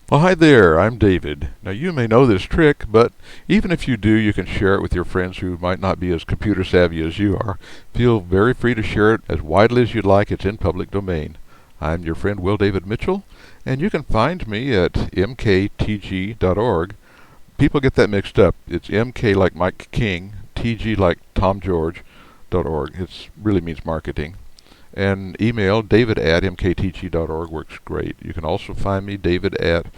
Well, hi there, I'm David. Now, you may know this trick, but even if you do, you can share it with your friends who might not be as computer savvy as you are. Feel very free to share it as widely as you'd like. It's in public domain. I'm your friend Will David Mitchell, and you can find me at mktg.org. People get that mixed up. It's MK like Mike King, TG like Tom George.org. It really means marketing. And email david@mktg.org works great. You can also find me, David at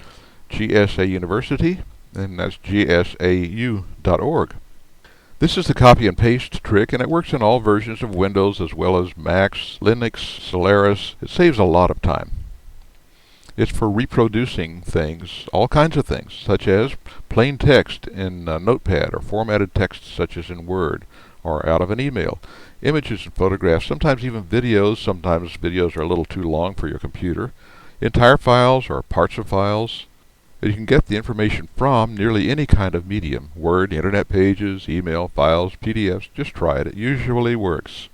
GSA University, and that's gsau.org. This is the copy and paste trick, and it works in all versions of Windows as well as Macs, Linux, Solaris. It saves a lot of time. It's for reproducing things, all kinds of things, such as plain text in Notepad or formatted text such as in Word or out of an email. Images and photographs, sometimes even videos. Sometimes videos are a little too long for your computer. Entire files or parts of files. You can get the information from nearly any kind of medium. Word, internet pages, email, files, PDFs. Just try it. It usually works.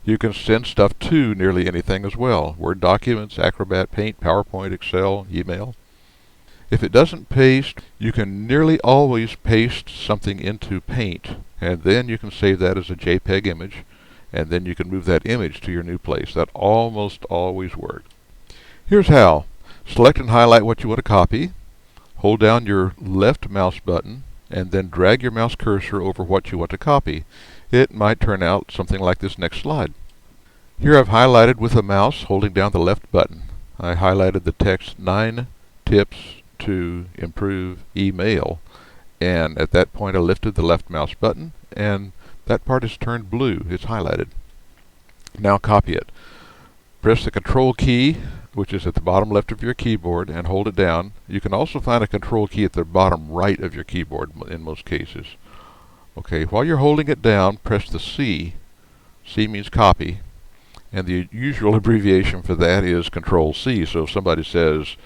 You can send stuff to nearly anything as well. Word documents, Acrobat, Paint, PowerPoint, Excel, email. If it doesn't paste, you can nearly always paste something into Paint, and then you can save that as a JPEG image, and then you can move that image to your new place. That almost always works. Here's how. Select and highlight what you want to copy. Hold down your left mouse button, and then drag your mouse cursor over what you want to copy. It might turn out something like this next slide. Here I've highlighted with the mouse holding down the left button. I highlighted the text 9 tips to improve email, and at that point I lifted the left mouse button and that part is turned blue. It's highlighted. Now copy it. Press the Control key, which is at the bottom left of your keyboard, and hold it down. You can also find a Control key at the bottom right of your keyboard in most cases. Okay, while you're holding it down, press the C. C means copy, and the usual abbreviation for that is Control C. So if somebody says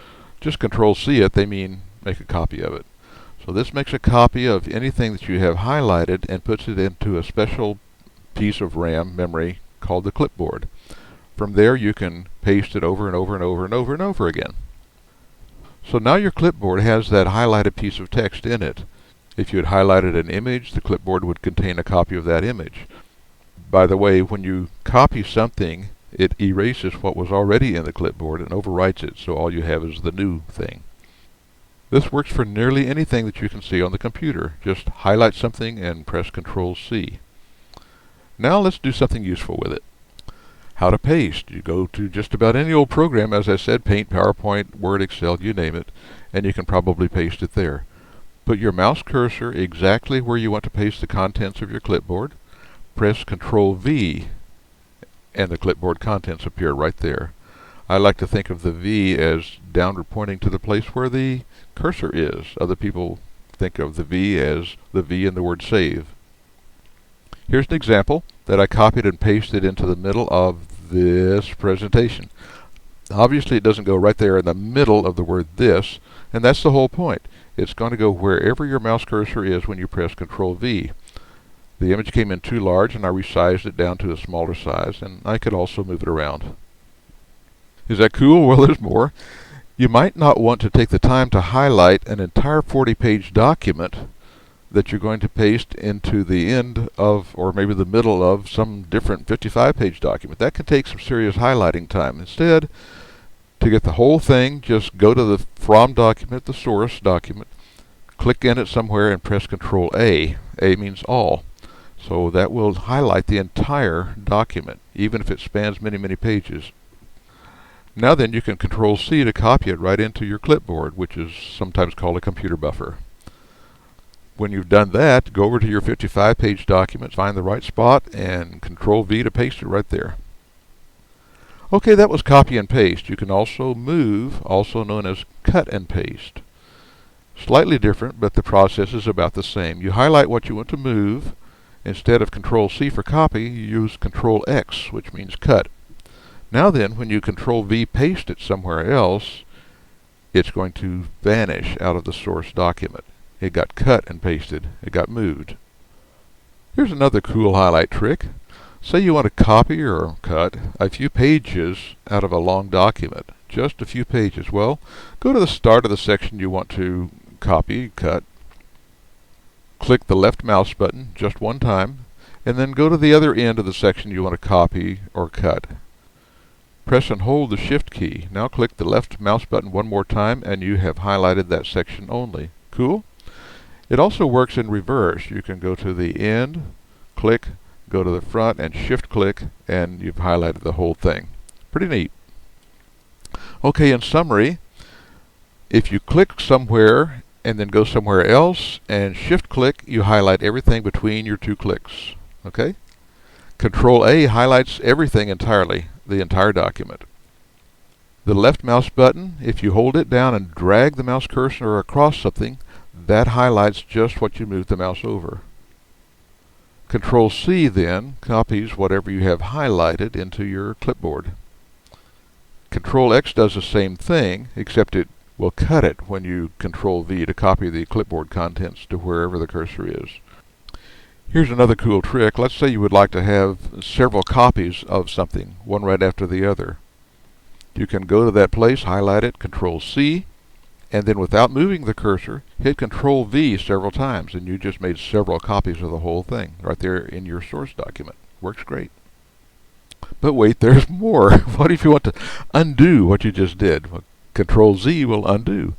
just Control C it, they mean make a copy of it. So this makes a copy of anything that you have highlighted and puts it into a special piece of RAM memory called the clipboard. From there you can paste it over and over and over and over and over again. So now your clipboard has that highlighted piece of text in it. If you had highlighted an image, the clipboard would contain a copy of that image. By the way, when you copy something, it erases what was already in the clipboard and overwrites it, so all you have is the new thing. This works for nearly anything that you can see on the computer. Just highlight something and press Control C. Now let's do something useful with it. How to paste. You go to just about any old program, as I said, Paint, PowerPoint, Word, Excel, you name it, and you can probably paste it there. Put your mouse cursor exactly where you want to paste the contents of your clipboard. Press Control V, and the clipboard contents appear right there. I like to think of the V as downward pointing to the place where the cursor is. Other people think of the V as the V in the word save. Here's an example that I copied and pasted into the middle of this presentation. Obviously it doesn't go right there in the middle of the word this, and that's the whole point. It's going to go wherever your mouse cursor is when you press Control V. The image came in too large and I resized it down to a smaller size, and I could also move it around. Is that cool? Well, there's more. You might not want to take the time to highlight an entire 40-page document that you're going to paste into the end of, or maybe the middle of, some different 55-page document. That can take some serious highlighting time. Instead, to get the whole thing, just go to the From document, the source document, click in it somewhere and press Control A. A means all. So that will highlight the entire document, even if it spans many, many pages. Now then, you can Control C to copy it right into your clipboard, which is sometimes called a computer buffer. When you've done that, go over to your 55-page document, find the right spot, and Control V to paste it right there. Okay, that was copy and paste. You can also move, also known as cut and paste. Slightly different, but the process is about the same. You highlight what you want to move. Instead of Control C for copy, you use Control X, which means cut. Now then, when you Control V paste it somewhere else, it's going to vanish out of the source document. It got cut and pasted. It got moved. Here's another cool highlight trick. Say you want to copy or cut a few pages out of a long document. Just a few pages. Well, go to the start of the section you want to copy, cut. Click the left mouse button just one time, and then go to the other end of the section you want to copy or cut. Press and hold the Shift key. Now click the left mouse button one more time and you have highlighted that section only. Cool? It also works in reverse. You can go to the end, click, go to the front, and Shift click, and you've highlighted the whole thing. Pretty neat. Okay, in summary, if you click somewhere and then go somewhere else and Shift click, you highlight everything between your two clicks. Okay? Control A highlights everything entirely, the entire document. The left mouse button, if you hold it down and drag the mouse cursor across something, that highlights just what you moved the mouse over. Control C then copies whatever you have highlighted into your clipboard. Control X does the same thing, except it will cut it when you Control V to copy the clipboard contents to wherever the cursor is. Here's another cool trick. Let's say you would like to have several copies of something, one right after the other. You can go to that place, highlight it, Control C, and then without moving the cursor, hit Control V several times, and you just made several copies of the whole thing right there in your source document. Works great. But wait, there's more. What if you want to undo what you just did? Well, Control Z will undo,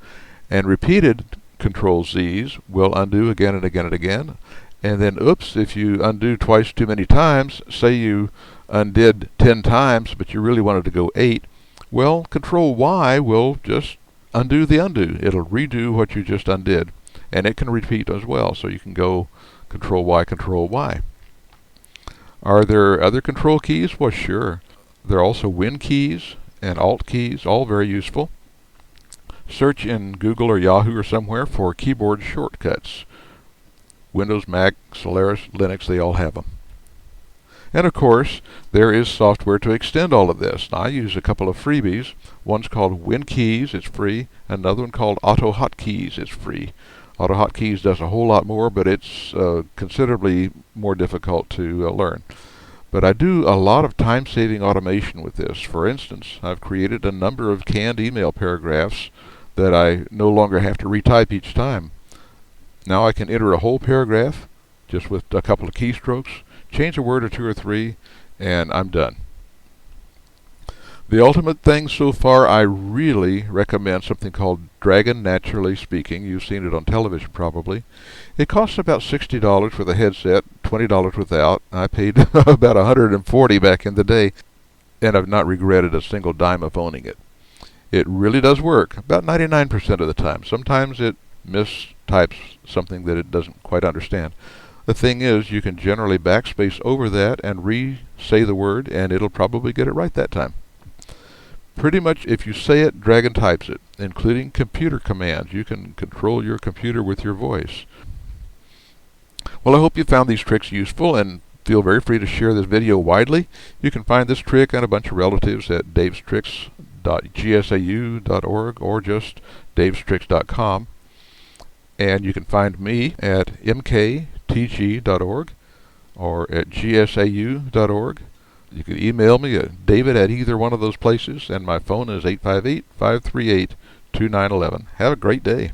and repeated Control Z's will undo again and again and again. And then, oops, if you undo twice too many times, say you undid 10 times, but you really wanted to go 8, well, Control Y will just undo the undo. It'll redo what you just undid. And it can repeat as well, so you can go Control Y, Control Y. Are there other control keys? Well, sure. There are also Win keys and Alt keys, all very useful. Search in Google or Yahoo or somewhere for keyboard shortcuts. Windows, Mac, Solaris, Linux, they all have them. And of course, there is software to extend all of this. Now, I use a couple of freebies. One's called Win Keys, it's free. Another one called Auto Hotkeys, it's free. Auto Hotkeys does a whole lot more, but it's considerably more difficult to learn. But I do a lot of time-saving automation with this. For instance, I've created a number of canned email paragraphs that I no longer have to retype each time. Now I can enter a whole paragraph just with a couple of keystrokes, change a word or two or three, and I'm done. The ultimate thing so far, I really recommend something called Dragon Naturally Speaking. You've seen it on television probably. It costs about $60 for the headset, $20 without. I paid about $140 back in the day, and I've not regretted a single dime of owning it. It really does work, about 99% of the time. Sometimes it mistypes something that it doesn't quite understand. The thing is, you can generally backspace over that and re-say the word, and it'll probably get it right that time. Pretty much, if you say it, Dragon types it, including computer commands. You can control your computer with your voice. Well, I hope you found these tricks useful, and feel very free to share this video widely. You can find this trick and a bunch of relatives at davestricks.gsau.org or just davestricks.com. And you can find me at mktg.org or at gsau.org. You can email me at david at either one of those places, and my phone is 858-538-2911. Have a great day.